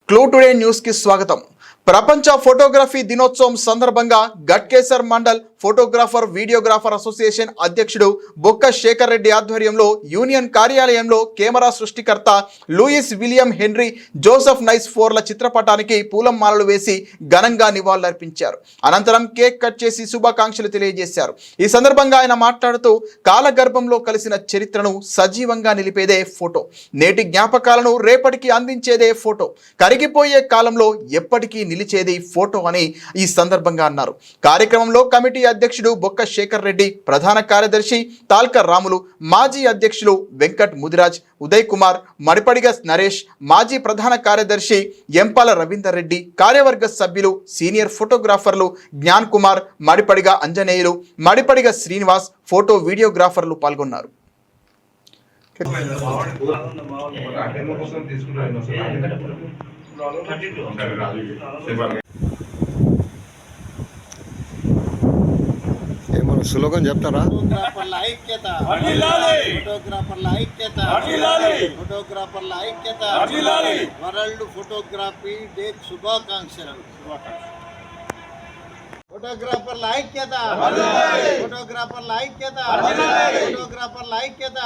Clue today news కి స్వాగతం. ప్రపంచ ఫోటోగ్రఫీ దినోత్సవం సందర్భంగా Ghatkesar mandal photographer videographer association అధ్యక్షుడు బొక్క శేఖర్ రెడ్డి ఆధ్వర్యంలో యూనియన్ కార్యాలయంలో కెమెరా సృష్టికర్త లూయిస్ విలియం హెన్రీ జోసెఫ్ నైస్ ఫోర్ల చిత్రపటానికి పూలమాలలు వేసి ఘనంగా నివాళులర్పించారు. అనంతరం కేక్ కట్ చేసి శుభాకాంక్షలు తెలియజేశారు. ఈ సందర్భంగా ఆయన మాట్లాడుతూ కాలగర్భంలో కలిసిన చరిత్రను సజీవంగా నిలిపేదే ఫోటో, నేటి జ్ఞాపకాలను రేపటికి అందించేదే ఫోటో, కరిగిపోయే కాలంలో ఎప్పటికీ నిలిచేది ఫోటో అని ఈ సందర్భంగా అన్నారు. కార్యక్రమంలో కమిటీ అధ్యక్షుడు బొక్క శేఖర్ రెడ్డి, ప్రధాన కార్యదర్శి తాల్క రాములు, మాజీ అధ్యక్షులు వెంకట్ ముదిరాజ్, ఉదయ్ కుమార్, మడిపడిగ నరేష్, మాజీ ప్రధాన కార్యదర్శి ఎంపాల రవీందర్ రెడ్డి, కార్యవర్గ సభ్యులు, సీనియర్ ఫోటోగ్రాఫర్లు జ్ఞాన్ కుమార్, మడిపడిగ అంజనేయులు, మడిపడిగ శ్రీనివాస్, ఫోటో వీడియోగ్రాఫర్లు పాల్గొన్నారు. ఏమన్నా సులోకం చెప్తారా? ఫోటోగ్రాఫర్ల ఐక్యత, ఫోటోగ్రాఫర్ల ఐక్యత, వరల్డ్ ఫోటోగ్రఫీ డే శుభాకాంక్షలు. ఫోటోగ్రాఫర్ల ఐక్యత, ఫోటోగ్రాఫర్ల ఐక్యత, ఫోటోగ్రాఫర్ల ఐక్యత.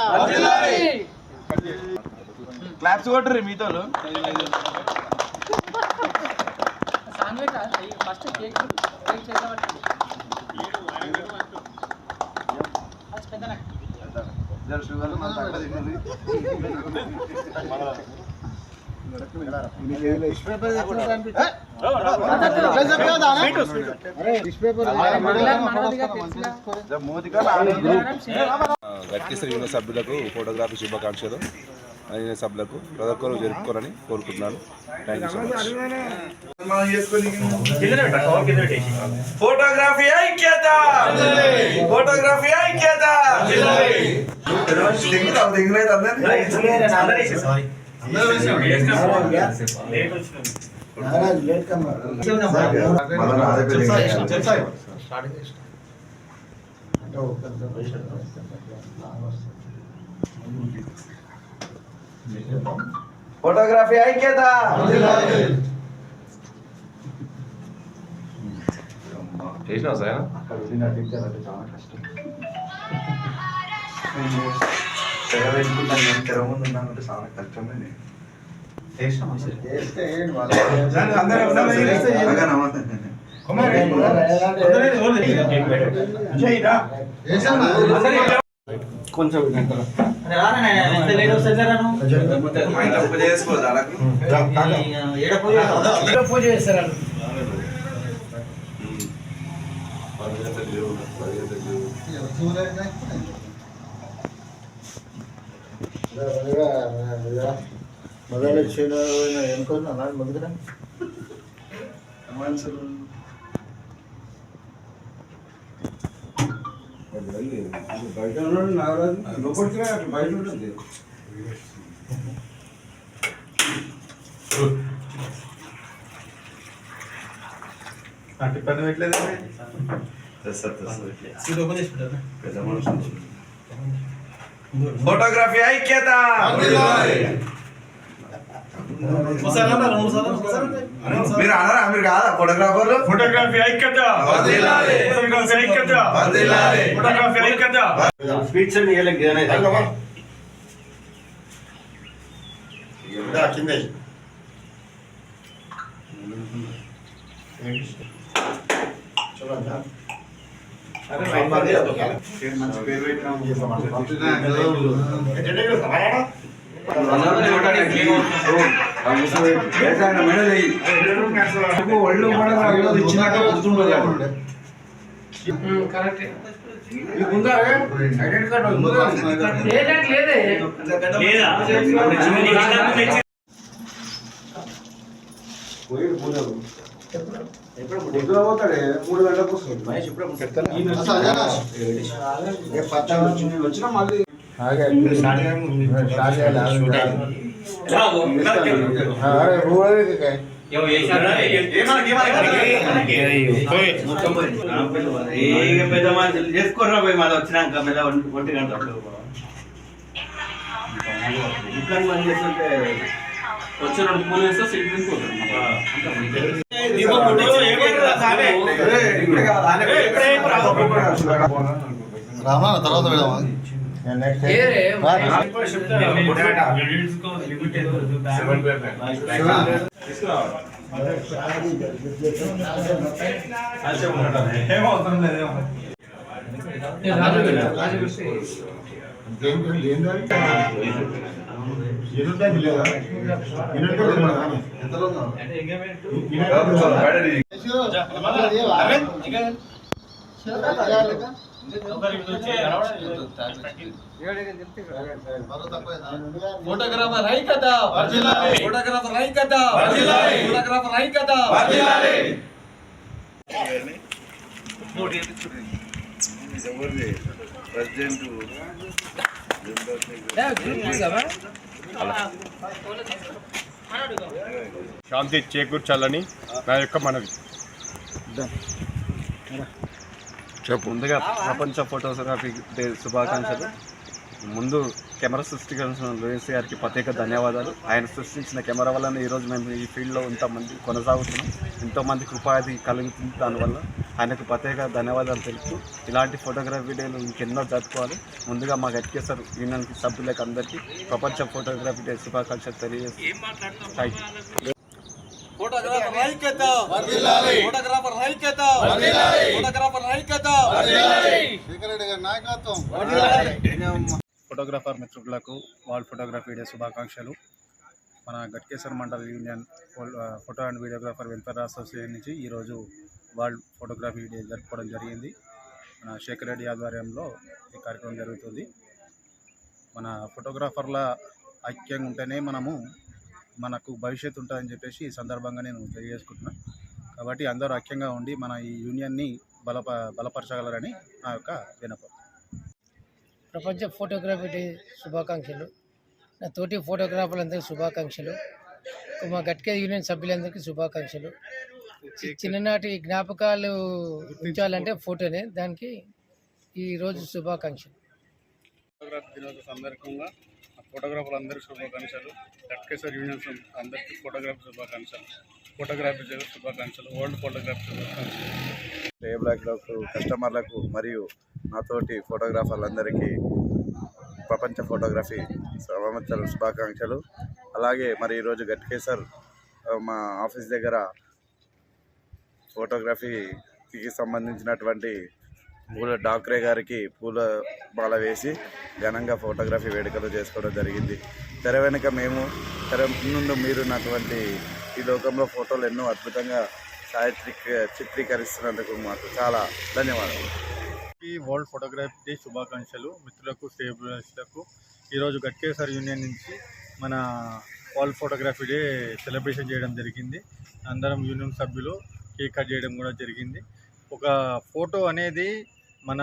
క్లాప్స్ కొట్టరు మీతో. గట్కేసర్ యూనియన్ సభ్యులకు ఫోటోగ్రఫీ శుభాకాంక్షలు. యూనియన్ సభ్యులకు ప్రతి ఒక్కరు జరుపుకోరని కోరుకుంటున్నాను. Thank you so much. Photography ఐక్యత, ఫోటోగ్రఫీ ఐక్యత. ఫోటోగ్రఫీ ఐక్యత. చేసినా సార్ తెర ముందు ఉన్నామంటే చాలా కష్టమే. కొంచెం పూజ చేస్తారు. మొదలు ఎన్నుకున్నా మొదలుగా బయట లోపలికి బయట ఉంటుంది. అంటే పని పెట్టలేదు. ఫోటోగ్రఫీ ఐక్యత. మీరు అన్నారా? మీరు కాదా ఫోటోగ్రాఫర్లు? ఫోటోగ్రఫీ ఐక్యత, ఫోటోగ్రఫీ ఐక్యత, ఫోటోగ్రఫీ ఐక్యత. స్పీడ్స్ అండ్ కింద పొద్దున పోతాడే 3 గంటలకు వస్తుంది. వచ్చినా మళ్ళీ పెద్ద మనుషులు చేసుకోర్రా పోయి మళ్ళీ వచ్చినాక మళ్ళీ 1 గంట ఇంకా పని చేస్తుంటే వచ్చే 2 పూలు వేస్తే సీట్ పోతుంది. రామా తర్వాత పెడదామా ఫోటోగ్రాఫర్ ఐక్యత ఫోటోగ్రాఫర్ ఐక్యత ఫోటోగ్రాఫర్ ఐక్యత శాంతి చేకూర్చాలని నా యొక్క మనవి. ముందుగా ప్రపంచ ఫోటోగ్రఫీ డే శుభాకాంక్షలు. ముందు కెమెరా సృష్టికరించిన లూయిస్ గారికి ప్రత్యేక ధన్యవాదాలు. ఆయన సృష్టించిన కెమెరా వల్ల ఈరోజు మేము ఈ ఫీల్డ్లో ఇంతమంది కొనసాగుతున్నాం. ఎంతోమందికి ఉపాధి కలుగుతుంది దానివల్ల. ఆయనకు ప్రత్యేక ధన్యవాదాలు తెలుపుతూ ఇలాంటి ఫోటోగ్రఫీ డేలు ఇంకెన్నో జరుపుకోవాలి. ముందుగా మా గట్కేసర్ యూనియన్ సభ్యులకు అందరికీ ప్రపంచ ఫోటోగ్రఫీ డే శుభాకాంక్షలు తెలియజేస్తాయి. ఫోటోగ్రాఫర్ ఐక్యత ఫోటోగ్రాఫర్ ఐక్యత ఫోటోగ్రాఫర్ ఐక్యత నాయకత్వం. ఫోటోగ్రాఫర్ మిత్రులకు వరల్డ్ ఫోటోగ్రఫీ డే శుభాకాంక్షలు. మన Ghatkesar mandal union photo and videographer welfare association నుంచి ఈరోజు వరల్డ్ ఫోటోగ్రఫీ డే జరుపుకోవడం జరిగింది. మన శేఖర్ రెడ్డి ఆధ్వర్యంలో ఈ కార్యక్రమం జరుగుతుంది. మన ఫోటోగ్రాఫర్ల ఐక్యంగా ఉంటేనే మనకు భవిష్యత్తు ఉంటుందని చెప్పేసి ఈ సందర్భంగా నేను తెలియజేసుకుంటున్నాను. కాబట్టి అందరూ ఐక్యంగా ఉండి మన ఈ యూనియన్ని బలపరచగలరని నా యొక్క విన్నపం. ప్రపంచ ఫోటోగ్రఫీ డే శుభాకాంక్షలు. నా తోటి ఫోటోగ్రాఫర్లందరికీ శుభాకాంక్షలు. మా గట్కే యూనియన్ సభ్యులందరికీ శుభాకాంక్షలు. చిన్ననాటి జ్ఞాపకాలు ఉంచాలంటే ఫోటోనే, దానికి ఈరోజు శుభాకాంక్షలు. ఫోటోగ్రఫీ దినోత్సవ సందర్భంగా ఫోటోగ్రాఫర్లు అందరికీ శుభాకాంక్షలు. గట్కేసర్ యూనియన్స్ అందరికీ ఫోటోగ్రఫీ శుభాకాంక్షలు. ఫోటోగ్రఫీ డే శుభాకాంక్షలు. వరల్డ్ ఫోటోగ్రఫీ శుభాకాంక్షలు. టేబుల్లకు, కస్టమర్లకు మరియు నాతోటి ఫోటోగ్రాఫర్లందరికీ ప్రపంచ ఫోటోగ్రఫీ సంవత్సర శుభాకాంక్షలు. అలాగే మరి ఈరోజు గట్కేసర్ మా ఆఫీస్ దగ్గర ఫోటోగ్రఫీకి సంబంధించినటువంటి డాక్రే గారికి పూల మాల వేసి ఘనంగా ఫోటోగ్రఫీ వేడుకలు చేసుకోవడం జరిగింది. తెర వెనుక మేము, తెర ముందు మీరున్నటువంటి ఈ లోకంలో ఫోటోలు ఎన్నో అద్భుతంగా చిత్రీకరిస్తున్నందుకు మాకు చాలా ధన్యవాదాలు. ఈ వరల్డ్ ఫోటోగ్రఫీ డే శుభాకాంక్షలు. మిత్రులకు, స్టేబులర్స్లకు ఈరోజు గట్కేసర్ యూనియన్ నుంచి మన వరల్డ్ ఫోటోగ్రఫీ డే సెలబ్రేషన్ చేయడం జరిగింది. అందరం యూనియన్ సభ్యులు కేక్ కట్ చేయడం కూడా జరిగింది. ఒక ఫోటో అనేది మన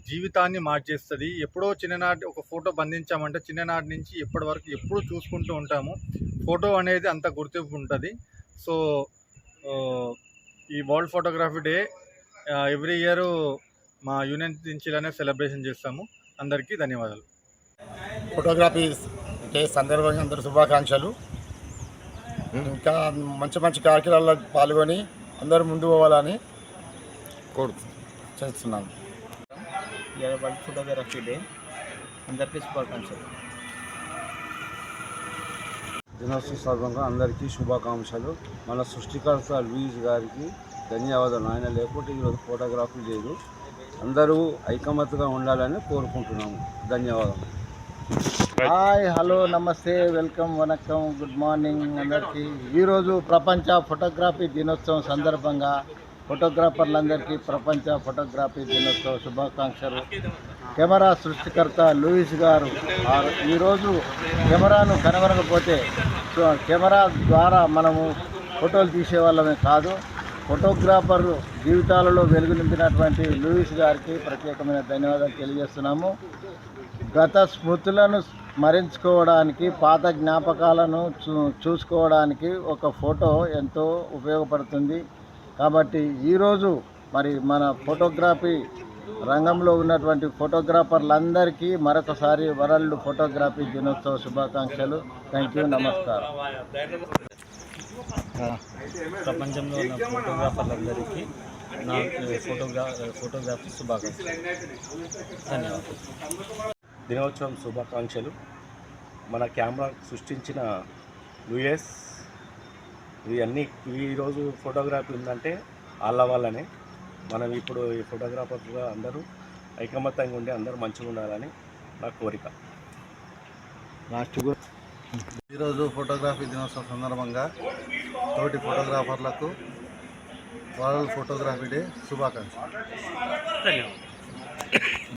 జీవితాన్ని మార్చేస్తుంది. ఎప్పుడో చిన్ననాటి ఒక ఫోటో బంధించామంటే చిన్ననాటి నుంచి ఎప్పటి వరకు ఎప్పుడు చూసుకుంటూ ఉంటాము. ఫోటో అనేది అంత గుర్తింపు ఉంటుంది. సో ఈ world photography day every year మా యూనియన్ నుంచి ఇలానే సెలబ్రేషన్ చేస్తాము. అందరికీ ధన్యవాదాలు. ఫోటోగ్రఫీ డే సందర్భంగా అందరూ శుభాకాంక్షలు. ఇంకా మంచి మంచి కార్యక్రమాల్లో పాల్గొని అందరూ ముందు పోవాలని చేస్తున్నాను. వరల్డ్ ఫోటోగ్రఫీ డే అందరికీ శుభాకాంక్షలు. దినోత్సవ సందర్భంగా అందరికీ శుభాకాంక్షలు. మన సృష్టికర్త లూయిస్ గారికి ధన్యవాదాలు. ఆయన లేకపోతే ఈరోజు ఫోటోగ్రఫీ లేదు. అందరూ ఐకమత్యంగా ఉండాలని కోరుకుంటున్నాము. ధన్యవాదాలు. హాయ్, హలో, నమస్తే, వెల్కమ్, వనక్కం, గుడ్ మార్నింగ్ అందరికీ. ఈరోజు ప్రపంచ ఫోటోగ్రఫీ దినోత్సవం సందర్భంగా ఫోటోగ్రాఫర్లందరికీ ప్రపంచ ఫోటోగ్రఫీ దినోత్సవ శుభాకాంక్షలు. కెమెరా సృష్టికర్త లూయిస్ గారు ఈరోజు కెమెరాను కనుగొనకపోతే కెమెరా ద్వారా మనము ఫోటోలు తీసేవాళ్ళమే కాదు, ఫోటోగ్రాఫర్ జీవితాలలో వెలుగు నింపినటువంటి లూయిస్ గారికి ప్రత్యేకమైన ధన్యవాదాలు తెలియజేస్తున్నాము. గత స్మృతులను స్మరించుకోవడానికి, పాత జ్ఞాపకాలను చూసుకోవడానికి ఒక ఫోటో ఎంతో ఉపయోగపడుతుంది. కాబట్టి ఈరోజు మరి మన ఫోటోగ్రఫీ రంగంలో ఉన్నటువంటి ఫోటోగ్రాఫర్లందరికీ మరొకసారి వరల్డ్ ఫోటోగ్రఫీ దినోత్సవ శుభాకాంక్షలు. థ్యాంక్ యూ, నమస్కారం. ప్రపంచంలో ఉన్న ఫోటోగ్రాఫర్లందరికీ నా ఫోటోగ్రఫీ శుభాకాంక్షలు. ధన్యవాదాలు. దినోత్సవం శుభాకాంక్షలు. మన కెమెరా సృష్టించిన యూఎస్ ఇవన్నీ ఈరోజు ఫోటోగ్రఫీ ఉందంటే వాళ్ళ వల్లనే. మనం ఇప్పుడు ఈ ఫోటోగ్రాఫర్గా అందరూ ఐకమత్యంగా ఉండి అందరూ మంచిగా ఉండాలని నా కోరిక. ఈరోజు ఫోటోగ్రఫీ దినోత్సవం సందర్భంగా తోటి ఫోటోగ్రాఫర్లకు వరల్డ్ ఫోటోగ్రఫీ డే శుభాకాంక్షలు. ధన్యవాదాలు.